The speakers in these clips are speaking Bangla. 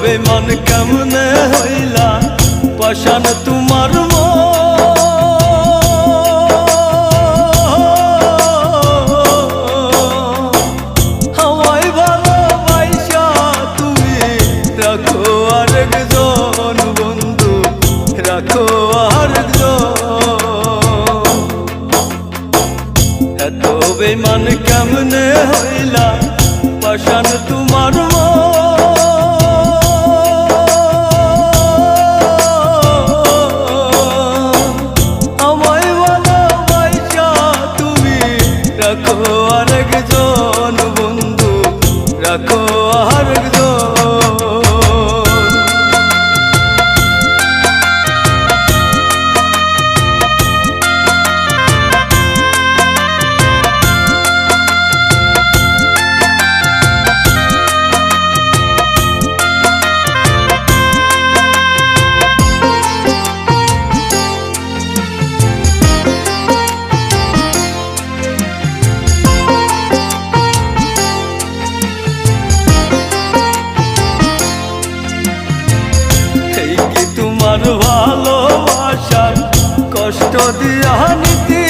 বেমান কেমনে হইলা পাষাণ তোমার হাওয়াই ভালোবাসা তুমি রাখো আরেকজন বন্ধু, রাখো আরেকজন। এত বেমান কেমনে হইলা পাষাণ তোমার আমায় ভালোবাসা তুমি রাখো আরেকজন বন্ধু, রাখো আরেকজন। তোমার ভালোবাসার কষ্ট দিয়া নীতি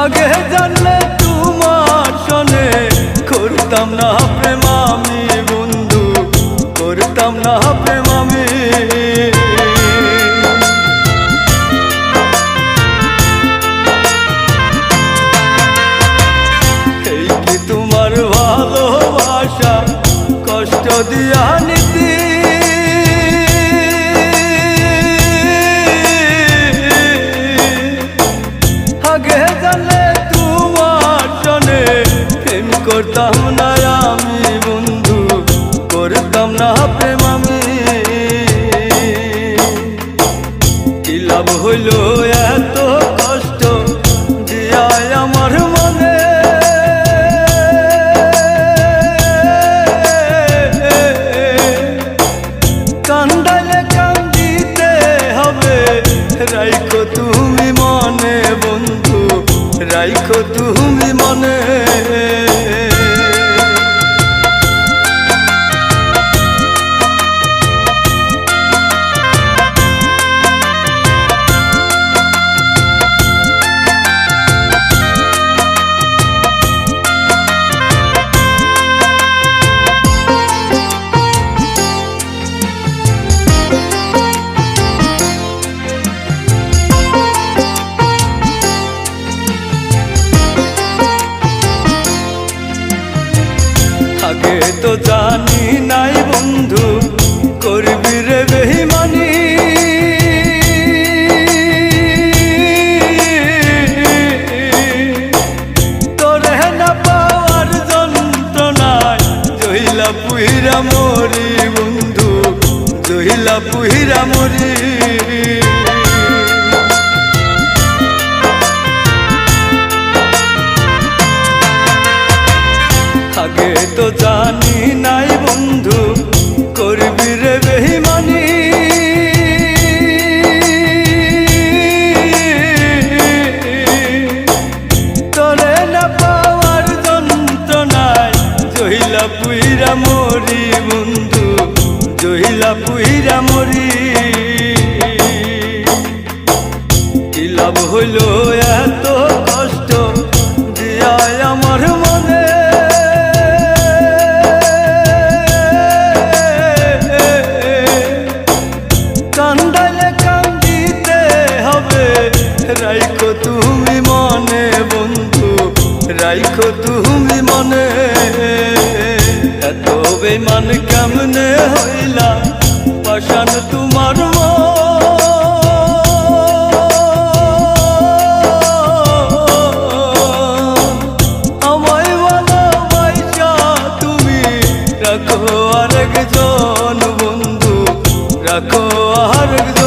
আগে জানলে তোমার সনে করতাম না প্রেম আমি বন্ধু, করতাম না প্রেম আমি। তোমার ভালোবাসা কষ্ট দিয়া নীতি আগে জানলে তোমার সনে প্রেম করতাম না আমি বন্ধু, করতাম না প্রেম আমি। কি লাভ হইল এত কষ্ট দিয়া আমার মনে, কান্দাইলে কান্দিতে হবে রাইখো তুমি মনে বন্ধু, রাইখো তুমি মনে। আগে তো জানি নাই বন্ধু করবি রে বেঈমানি, তোরে না পাওয়ার যন্ত্রণায় জহিলা পুইরা মরি বন্ধু, জহিলা পুইরা মরি। আগে তো জানি নাই বন্ধু করবি রে বেঈমানি, তোরে না পাওয়ার যন্ত্রণায় জহিলা পুইরা মরি বন্ধু, জহিলা পুইরা মরি। কি লাভ হইল এত কষ্ট দিয়া আমার মনে, কান্দাইলে কান্দিতে হবে রাইখো তুমি মনে বন্ধু, রাইখো তুমি মনে। এত বেমান কেমনে হইলা পাষাণ তোমার আমায় ভালোবাসা তুমি রাখো আরেকজন বন্ধু, রাখো আরেকজন।